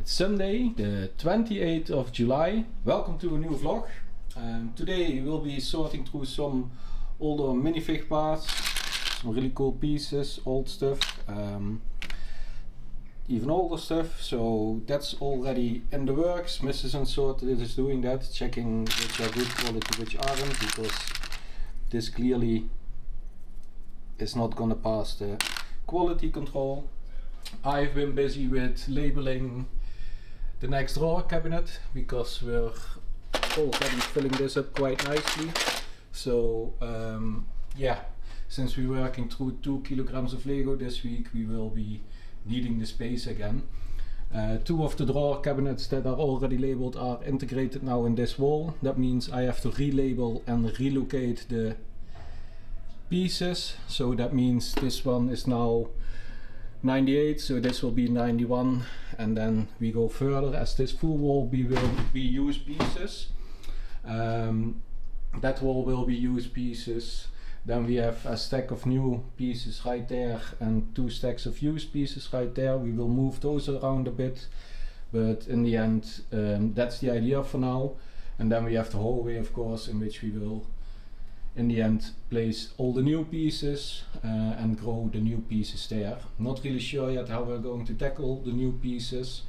It's Sunday, the 28th of July. Welcome to a new vlog. Today we'll be sorting through some older minifig parts, some really cool pieces, old stuff, even older stuff. So that's already in the works. Mrs. Unsorted is doing that, checking which are good quality, which aren't, because this clearly is not gonna pass the quality control. I've been busy with labeling the next drawer cabinet because we're already filling this up quite nicely. So yeah, since we're working through 2 kilograms of Lego this week, we will be needing the space again. 2 of the drawer cabinets that are already labeled are integrated now in this wall. That means I have to relabel and relocate the pieces. So that means this one is now 98, so this will be 91, and then we go further as this full wall will be used pieces. That wall will be used pieces. Then we have a stack of new pieces right there and 2 stacks of used pieces right there. We will move those around a bit, but in the end that's the idea for now. And then we have the hallway, of course, in which we will in the end place all the new pieces and grow the new pieces there. Not really sure yet how we're going to tackle the new pieces,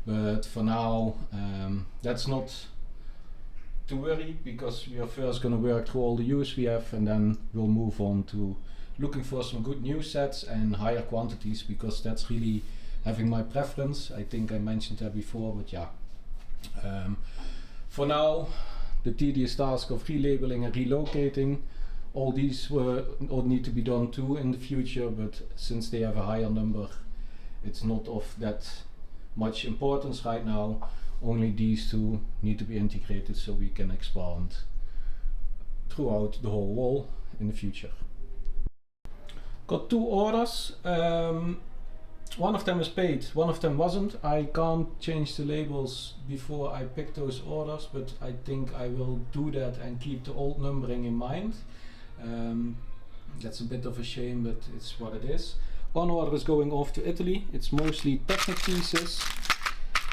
but for now that's not to worry, because we are first going to work through all the use we have, and then we'll move on to looking for some good new sets and higher quantities, because that's really having my preference. I think I mentioned that before, but yeah, for now the tedious task of relabeling and relocating, all these all need to be done too in the future, but since they have a higher number, it's not of that much importance right now. Only these 2 need to be integrated so we can expand throughout the whole wall in the future. Got 2 orders. One of them is paid, one of them wasn't. I can't change the labels before I pick those orders, but I think I will do that and keep the old numbering in mind. That's a bit of a shame, but it's what it is. One order is going off to Italy. It's mostly Technic pieces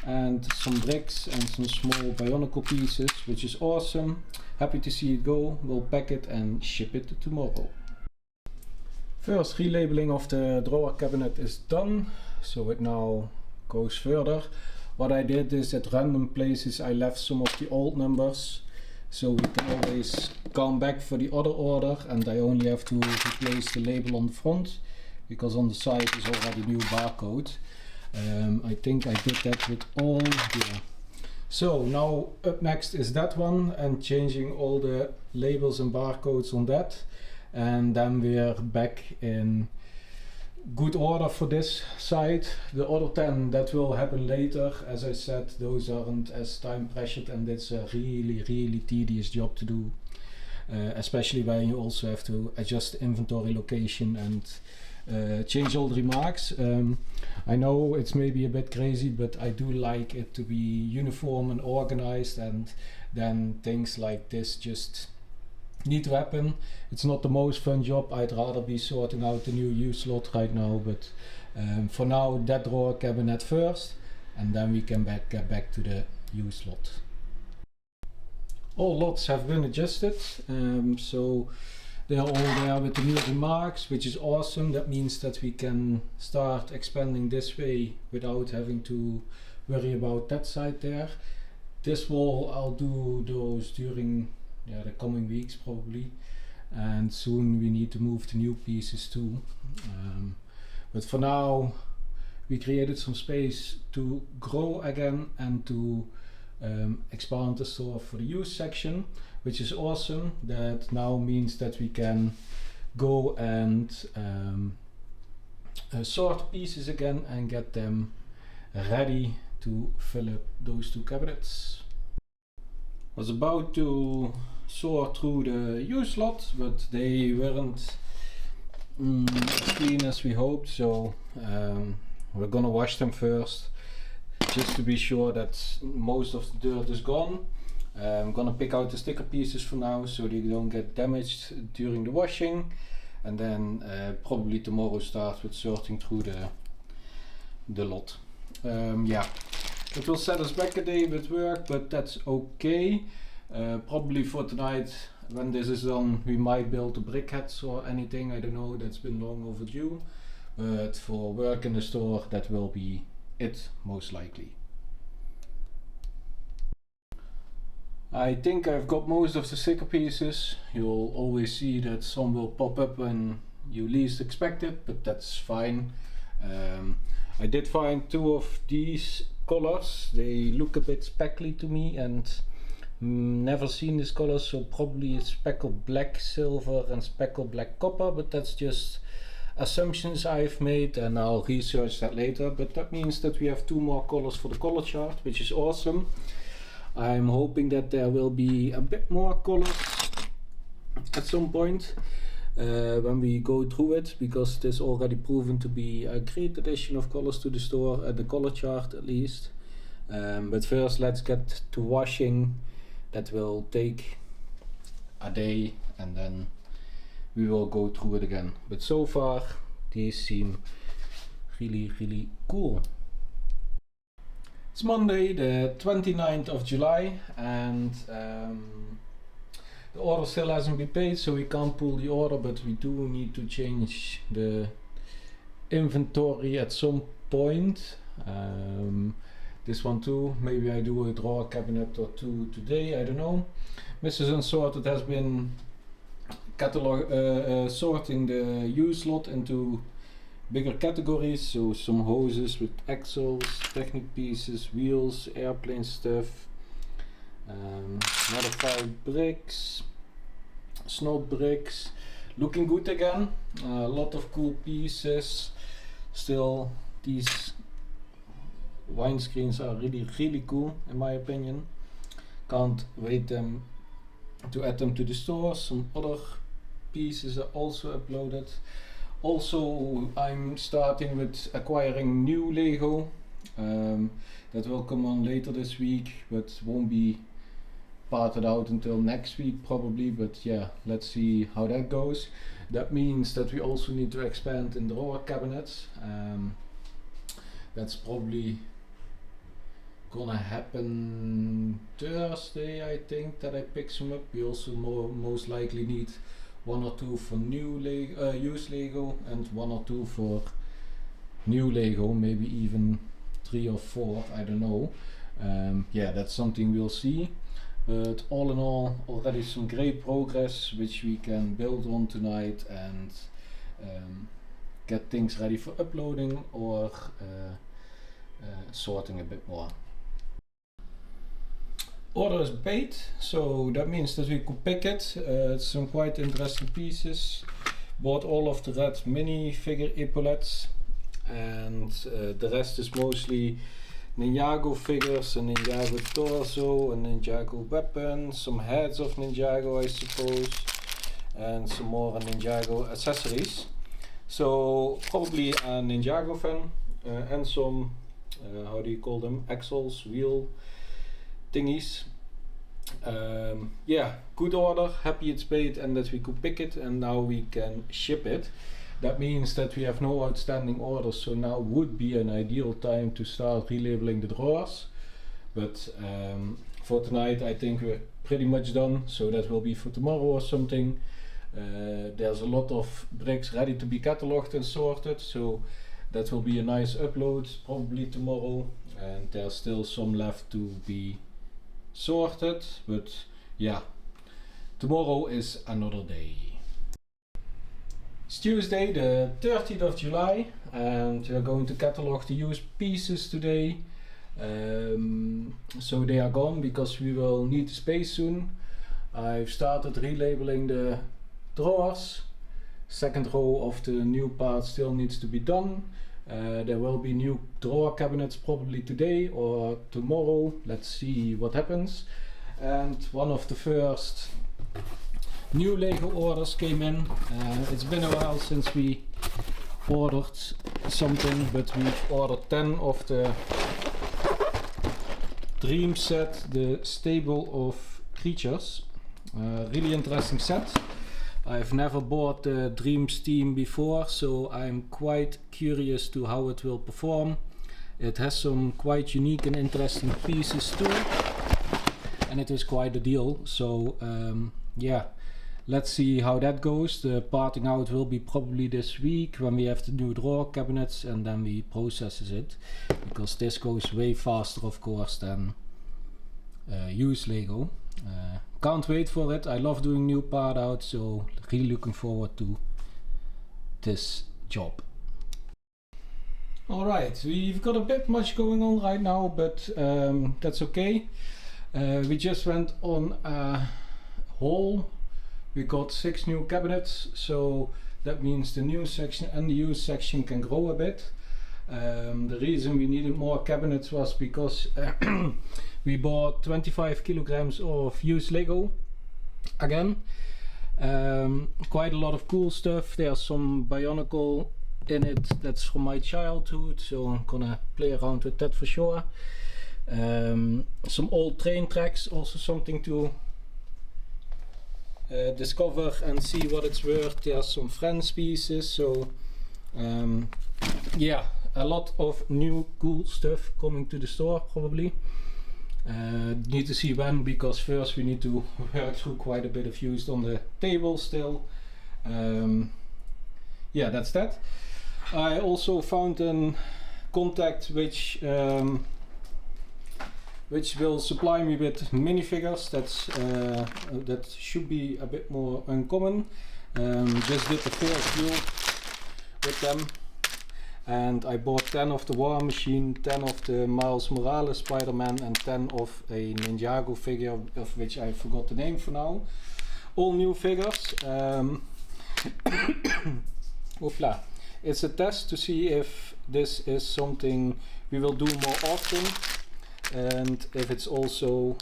and some bricks and some small Bionicle pieces, which is awesome. Happy to see it go. We'll pack it and ship it tomorrow. First relabeling of the drawer cabinet is done, so it now goes further. What I did is at random places I left some of the old numbers, so we can always come back for the other order, and I only have to replace the label on the front, because on the side is already new barcode. I think I did that with all, yeah. So now up next is that one, and changing all the labels and barcodes on that. And then we're back in good order for this side. The other 10, that will happen later. As I said, those aren't as time pressured, and it's a really tedious job to do, especially when you also have to adjust the inventory location and change all the remarks. I know it's maybe a bit crazy, but I do like it to be uniform and organized, and then things like this just need to happen. It's not the most fun job. I'd rather be sorting out the new U slot right now, but for now that drawer cabinet first, and then we can get back to the U slot. All lots have been adjusted, so they are all there with the new remarks, which is awesome. That means that we can start expanding this way without having to worry about that side there. This wall I'll do those during the coming weeks probably, and soon we need to move the new pieces too. But for now we created some space to grow again and to expand the store for the used section, which is awesome. That now means that we can go and sort pieces again and get them ready to fill up those 2 cabinets. Was about to sort through the used lot, but they weren't as clean as we hoped, so we're gonna wash them first just to be sure that most of the dirt is gone. I'm gonna pick out the sticker pieces for now so they don't get damaged during the washing, and then probably tomorrow start with sorting through the lot. Yeah, It will set us back a day with work, but that's okay. Probably for tonight, when this is done, we might build the brickheads or anything, I don't know, that's been long overdue. But for work in the store, that will be it, most likely. I think I've got most of the sticker pieces. You'll always see that some will pop up when you least expect it, but that's fine. I did find two of these colors. They look a bit speckly to me, and never seen this color, so probably it's speckled black silver and speckled black copper, but that's just assumptions I've made, and I'll research that later. But that means that we have two more colors for the color chart, which is awesome. I'm hoping that there will be a bit more colors at some point when we go through it, because it is already proven to be a great addition of colors to the store, the color chart at least. But first let's get to washing. That will take a day and then we will go through it again. But so far these seem really cool. It's Monday the 29th of July, and the order still hasn't been paid, so we can't pull the order, but we do need to change the inventory at some point. This one too, maybe I do a drawer cabinet or two today, I don't know. Mrs. Unsorted has been sorting the used lot into bigger categories, so some hoses with axles, technic pieces, wheels, airplane stuff, modified bricks, snod bricks, looking good again. A lot of cool pieces. Still, these windscreens are really cool in my opinion. Can't wait to add them to the store. Some other pieces are also uploaded. Also, I'm starting with acquiring new Lego. That will come on later this week, but won't be parted out until next week probably. But yeah, let's see how that goes. That means that we also need to expand in drawer cabinets. That's probably gonna happen Thursday, I think, that I pick some up. We also most likely need one or two for new Lego, used Lego, and one or two for new Lego, maybe even 3 or 4, I don't know. Yeah, that's something we'll see. But all in all, already some great progress which we can build on tonight and get things ready for uploading or sorting a bit more. Order is paid, so that means that we could pick it. It's some quite interesting pieces. Bought all of the red mini figure epaulettes, and the rest is mostly Ninjago figures, a Ninjago torso, a Ninjago weapon, some heads of Ninjago I suppose, and some more Ninjago accessories. So probably a Ninjago fan and some, how do you call them, axles, wheel thingies. Yeah, good order, happy it's paid and that we could pick it, and now we can ship it. That means that we have no outstanding orders, so now would be an ideal time to start relabeling the drawers. But for tonight I think we're pretty much done, so that will be for tomorrow or something. There's a lot of bricks ready to be cataloged and sorted, so that will be a nice upload probably tomorrow, and there's still some left to be sorted, but yeah, tomorrow is another day. It's Tuesday the 30th of July, and we're going to catalog the used pieces today. So they are gone because we will need the space soon. I've started relabeling the drawers. Second row of the new part still needs to be done. There will be new drawer cabinets probably today or tomorrow. Let's see what happens. And one of the first new Lego orders came in. It's been a while since we ordered something, but we've ordered 10 of the Dream set, the stable of creatures. Really interesting set. I've never bought the Dreams team before, so I'm quite curious to how it will perform. It has some quite unique and interesting pieces too, and it is quite a deal. So yeah, let's see how that goes. The parting out will be probably this week when we have the new drawer cabinets, and then we processes it, because this goes way faster of course than used Lego. Can't wait for it. I love doing new part out, so really looking forward to this job. Alright, we've got a bit much going on right now, but that's okay. We just went on a haul. We got 6 new cabinets, so that means the new section and the used section can grow a bit. The reason we needed more cabinets was because we bought 25 kilograms of used Lego again. Quite a lot of cool stuff. There's some Bionicle in it that's from my childhood, so I'm gonna play around with that for sure. Some old train tracks, also something to discover and see what it's worth. There's some Friends pieces, so yeah, a lot of new cool stuff coming to the store probably. Need to see when, because first we need to work through quite a bit of used on the table still. Yeah, that's that. I also found a contact which will supply me with minifigures. That should be a bit more uncommon. Just did the first build with them, and I bought 10 of the War Machine, 10 of the Miles Morales Spider-Man, and 10 of a Ninjago figure, of which I forgot the name for now. All new figures. Oopla. It's a test to see if this is something we will do more often, and if it's also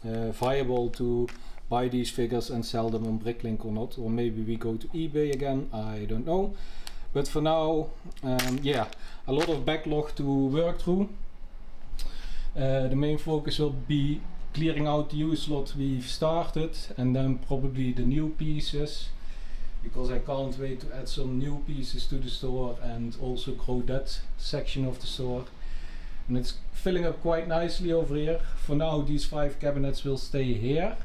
viable to buy these figures and sell them on BrickLink or not, or maybe we go to eBay again, I don't know. But for now, yeah, a lot of backlog to work through. The main focus will be clearing out the used lot we've started, and then probably the new pieces, because I can't wait to add some new pieces to the store and also grow that section of the store. And it's filling up quite nicely over here. For now these 5 cabinets will stay here,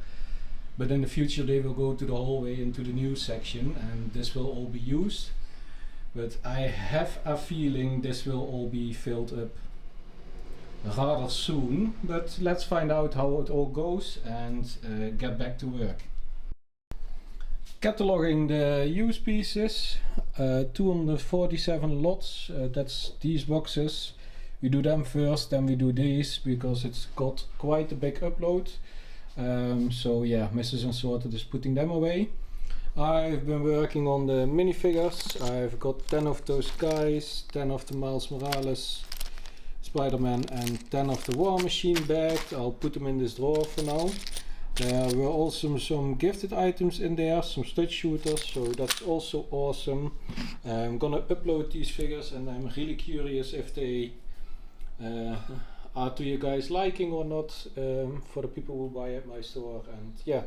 but in the future they will go to the hallway into the new section, and this will all be used. But I have a feeling this will all be filled up rather soon, but let's find out how it all goes and get back to work. Cataloging the used pieces, 247 lots, that's these boxes. We do them first, then we do these, because it's got quite a big upload. So yeah, Mrs. Unsorted is putting them away. I've been working on the minifigures. I've got 10 of those guys, 10 of the Miles Morales Spider-Man, and 10 of the War Machine bagged. I'll put them in this drawer for now. There were also some gifted items in there, some stud shooters, so that's also awesome. I'm gonna upload these figures, and I'm really curious if they are to you guys liking or not, for the people who buy at my store. And yeah,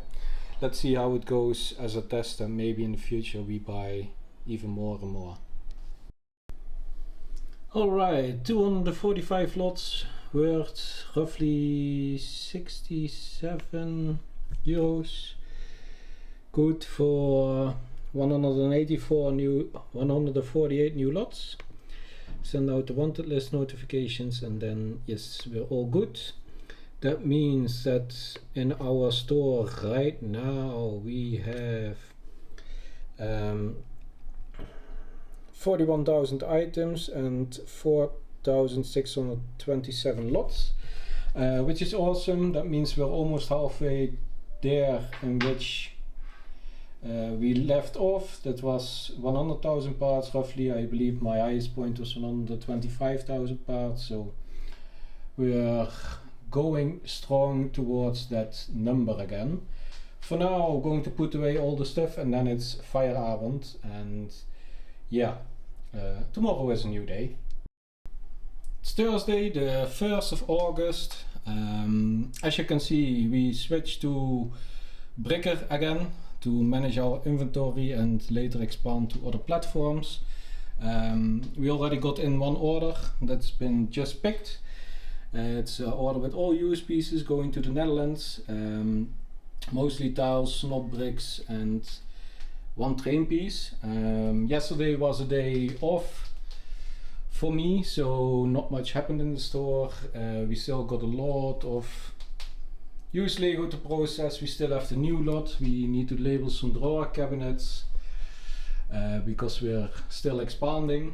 let's see how it goes as a test, and maybe in the future we buy even more and more. Alright, 245 lots worth roughly 67 euros. Good for 148 new lots. Send out the wanted list notifications, and then yes, we're all good. That means that in our store right now we have 41,000 items and 4,627 lots, which is awesome. That means we're almost halfway there in which we left off. That was 100,000 parts roughly. I believe my highest point was 125,000 parts, so we're going strong towards that number again. For now, I'm going to put away all the stuff, and then it's Feierabend, and yeah, tomorrow is a new day. It's Thursday, the 1st of August. As you can see, we switched to Bricker again to manage our inventory and later expand to other platforms. We already got in one order that's been just picked. It's an order with all used pieces going to the Netherlands. Mostly tiles, not bricks, and one train piece. Yesterday was a day off for me, so not much happened in the store. We still got a lot of used Lego to process. We still have the new lot. We need to label some drawer cabinets because we're still expanding.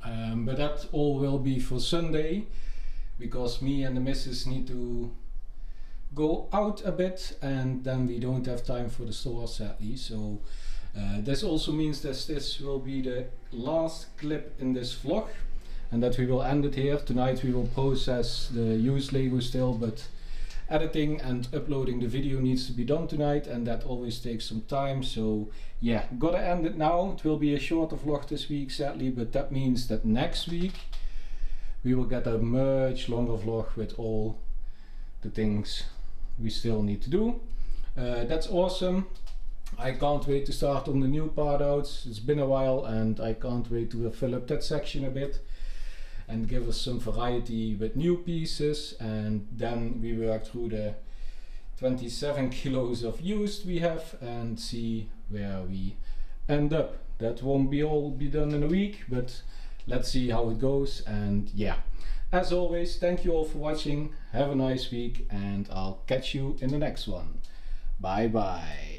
But that all will be for Sunday, because me and the missus need to go out a bit, and then we don't have time for the store, sadly. So this also means that this will be the last clip in this vlog, and that we will end it here. Tonight we will process the used Lego still, but editing and uploading the video needs to be done tonight, and that always takes some time. So yeah, gotta end it now. It will be a shorter vlog this week, sadly, but that means that next week we will get a much longer vlog with all the things we still need to do. That's awesome. I can't wait to start on the new part outs. It's been a while, and I can't wait to fill up that section a bit and give us some variety with new pieces, and then we work through the 27 kilos of used we have and see where we end up. That won't be all be done in a week, but let's see how it goes. And yeah, as always, thank you all for watching. Have a nice week, and I'll catch you in the next one. Bye bye.